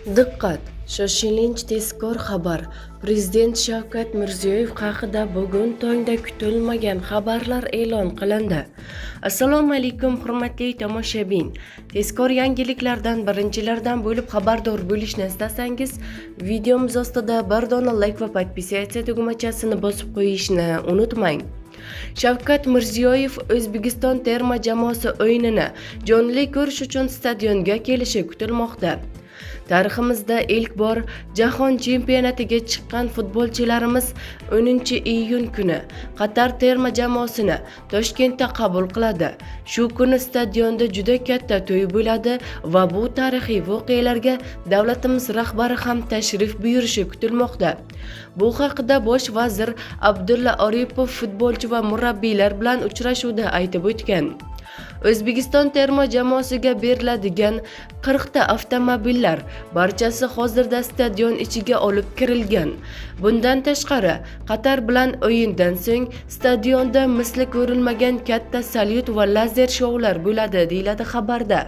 Diqqat! Shoshilinch tezkor xabar. Prezident Shavkat Mirziyoyev haqida bugun tongda kutilmagan xabarlar e'lon qilindi. Assalomu alaykum hurmatli tomoshabin. Tezkor yangiliklardan birinchilardan bo'lib xabardor bo'lishni istasangiz, videomiz ostida bir dona like va podpisatsiya tugmachasini bosib qo'yishni unutmang. Shavkat Mirziyoyev O'zbekiston terma jamoasi o'yinini jonli ko'rish uchun stadionga kelishi kutilmoqda. Tariximizda ilk bor Jahon chempionatiga chiqqan futbolchilarimiz 10-iyun kuni Qatar terma jamoasini Toshkentda qabul qiladi. Shu kuni stadionda juda katta to'y bo'ladi va bu tarixiy voqealarga davlatimiz rahbari ham tashrif buyurishi kutilmoqda. Bu haqida bosh vazir Abdulla Aripov futbolchi va murabbiylar bilan uchrashuvda aytib o'tgan. O'zbekiston terma jamoasiga beriladigan 40 ta avtomobillar barchasi hozirda stadion ichiga olib kirilgan. Bundan tashqari, Qatar bilan o'yindan so'ng stadionda misli ko'rilmagan katta salyut va lazer shoular bo'ladi, deyiladi xabarda.